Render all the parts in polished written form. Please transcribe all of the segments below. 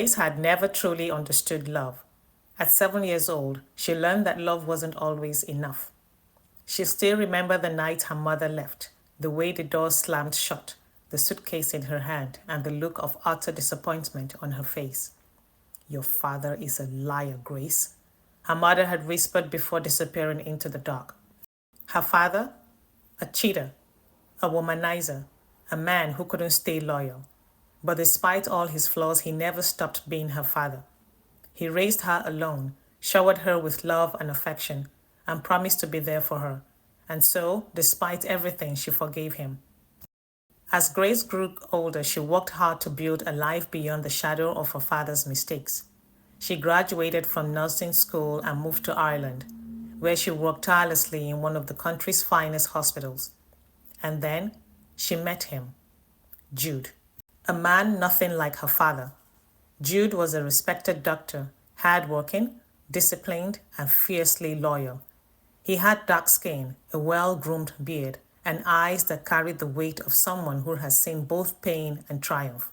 Grace had never truly understood love. At 7 years old, she learned that love wasn't always enough. She still remembered the night her mother left, the way the door slammed shut, the suitcase in her hand, and the look of utter disappointment on her face. "Your father is a liar, Grace," her mother had whispered before disappearing into the dark. Her father? A cheater, a womanizer, a man who couldn't stay loyal. But despite all his flaws, he never stopped being her father. He raised her alone, showered her with love and affection, and promised to be there for her. And so, despite everything, she forgave him. As Grace grew older, she worked hard to build a life beyond the shadow of her father's mistakes. She graduated from nursing school and moved to Ireland, where she worked tirelessly in one of the country's finest hospitals. And then she met him, Jude, a man nothing like her father. Jude was a respected doctor, hardworking, disciplined, and fiercely loyal. He had dark skin, a well-groomed beard, and eyes that carried the weight of someone who has seen both pain and triumph.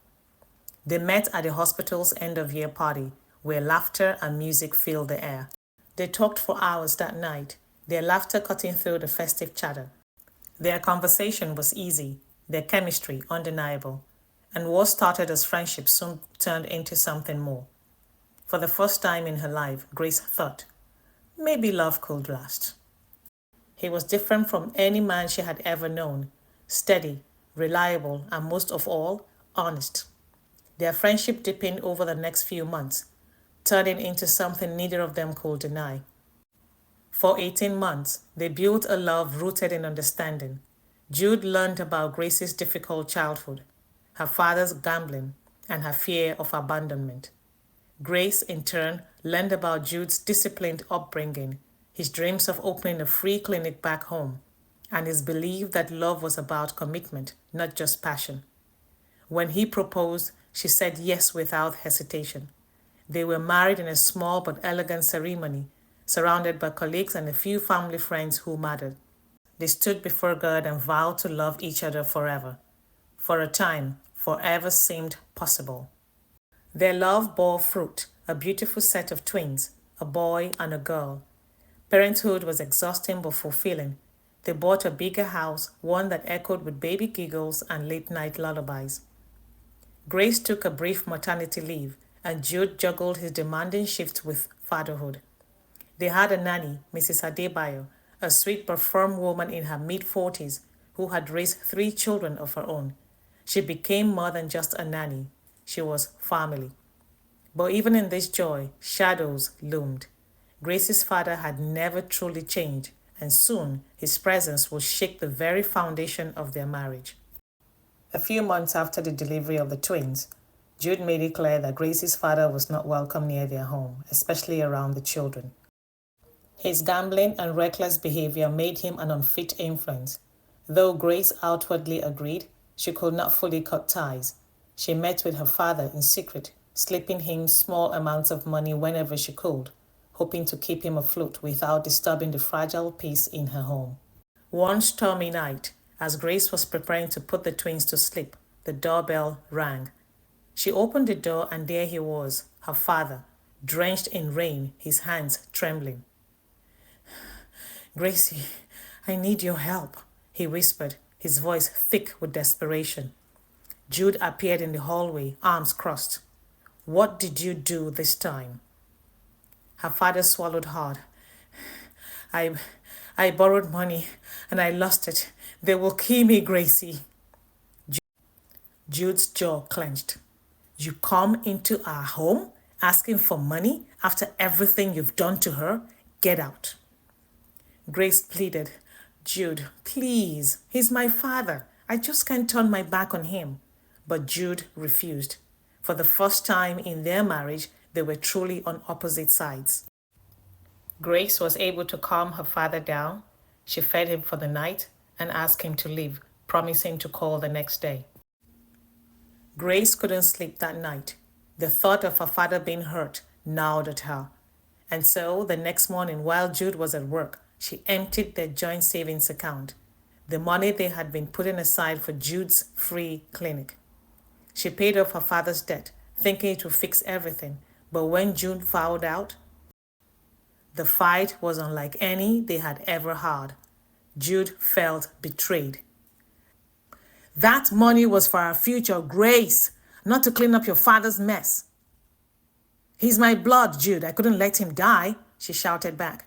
They met at the hospital's end-of-year party, where laughter and music filled the air. They talked for hours that night, their laughter cutting through the festive chatter. Their conversation was easy, their chemistry undeniable, and what started as friendship soon turned into something more. For the first time in her life, Grace thought, maybe love could last. He was different from any man she had ever known, steady, reliable, and most of all, honest. Their friendship deepened over the next few months, turning into something neither of them could deny. For 18 months, they built a love rooted in understanding. Jude learned about Grace's difficult childhood, her father's gambling, and her fear of abandonment. Grace, in turn, learned about Jude's disciplined upbringing, his dreams of opening a free clinic back home, and his belief that love was about commitment, not just passion. When he proposed, she said yes without hesitation. They were married in a small but elegant ceremony, surrounded by colleagues and a few family friends who mattered. They stood before God and vowed to love each other forever. For a time, forever seemed possible. Their love bore fruit, a beautiful set of twins, a boy and a girl. Parenthood was exhausting but fulfilling. They bought a bigger house, one that echoed with baby giggles and late-night lullabies. Grace took a brief maternity leave, and Jude juggled his demanding shifts with fatherhood. They had a nanny, Mrs. Adebayo, a sweet but firm woman in her mid-40s who had raised 3 children of her own. She became more than just a nanny. She was family. But even in this joy, shadows loomed. Grace's father had never truly changed, and soon his presence would shake the very foundation of their marriage. A few months after the delivery of the twins, Jude made it clear that Grace's father was not welcome near their home, especially around the children. His gambling and reckless behavior made him an unfit influence. Though Grace outwardly agreed, she could not fully cut ties. She met with her father in secret, slipping him small amounts of money whenever she could, hoping to keep him afloat without disturbing the fragile peace in her home. One stormy night, as Grace was preparing to put the twins to sleep, the doorbell rang. She opened the door and there he was, her father, drenched in rain, his hands trembling. "Gracie, I need your help," he whispered, his voice thick with desperation. Jude appeared in the hallway, arms crossed. "What did you do this time?" Her father swallowed hard. I borrowed money and I lost it. They will kill me, Gracie." Jude's jaw clenched. "You come into our home asking for money after everything you've done to her? Get out." Grace pleaded, "Jude, please, he's my father. I just can't turn my back on him." But Jude refused. For the first time in their marriage, they were truly on opposite sides. Grace was able to calm her father down. She fed him for the night and asked him to leave, promising to call the next day. Grace couldn't sleep that night. The thought of her father being hurt gnawed at her. And so, the next morning, while Jude was at work, she emptied their joint savings account, the money they had been putting aside for Jude's free clinic. She paid off her father's debt, thinking it would fix everything. But when Jude found out, the fight was unlike any they had ever had. Jude felt betrayed. That money was for our future, Grace, not to clean up your father's mess. He's my blood, Jude. I couldn't let him die, she shouted back.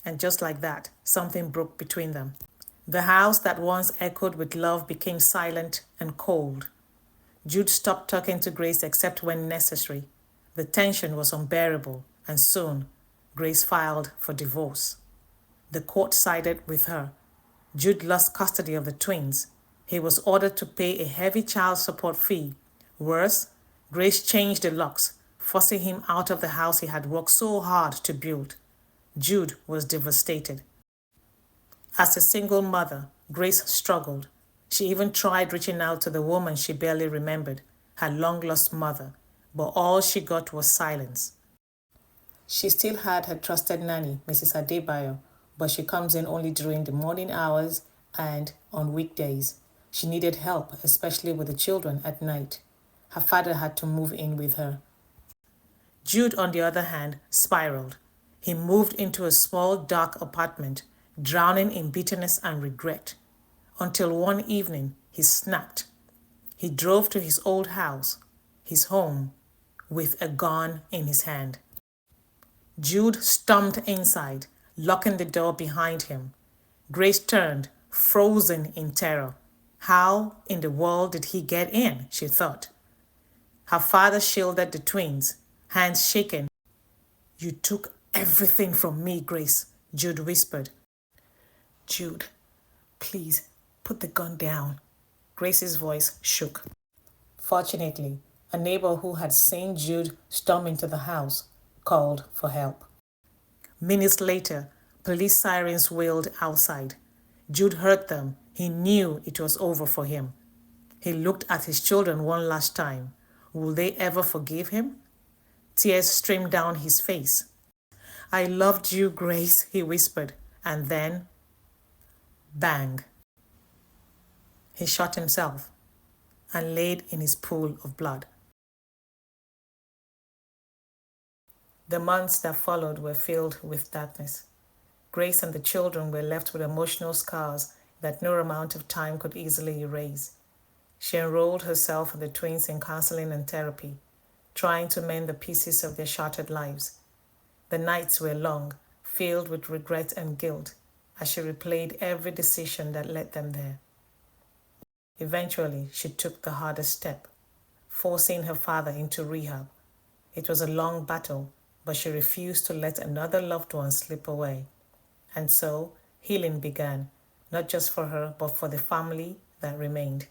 And just like that, something broke between them. The house that once echoed with love became silent and cold. Jude stopped talking to Grace except when necessary. The tension was unbearable, and soon Grace filed for divorce. The court sided with her. Jude lost custody of the twins. He was ordered to pay a heavy child support fee. Worse, Grace changed the locks, forcing him out of the house he had worked so hard to build. Jude was devastated. As a single mother, Grace struggled. She even tried reaching out to the woman she barely remembered, her long-lost mother, but all she got was silence. She still had her trusted nanny, Mrs. Adebayo, but she comes in only during the morning hours and on weekdays. She needed help, especially with the children at night. Her father had to move in with her. Jude, on the other hand, spiraled. He moved into a small, dark apartment, drowning in bitterness and regret. Until one evening, he snapped. He drove to his old house, his home, with a gun in his hand. Jude stormed inside, locking the door behind him. Grace turned, frozen in terror. How in the world did he get in, she thought. Her father shielded the twins, hands shaking. You took everything from me, Grace, Jude whispered. Jude, please, put the gun down. Grace's voice shook. Fortunately, a neighbor who had seen Jude storm into the house called for help. Minutes later, police sirens wailed outside. Jude heard them. He knew it was over for him. He looked at his children one last time. Will they ever forgive him? Tears streamed down his face. I loved you, Grace, he whispered, and then, bang. He shot himself and laid in his pool of blood. The months that followed were filled with darkness. Grace and the children were left with emotional scars that no amount of time could easily erase. She enrolled herself and the twins in counseling and therapy, trying to mend the pieces of their shattered lives. The nights were long, filled with regret and guilt, as she replayed every decision that led them there. Eventually, she took the hardest step, forcing her father into rehab. It was a long battle, but she refused to let another loved one slip away. And so, healing began, not just for her, but for the family that remained.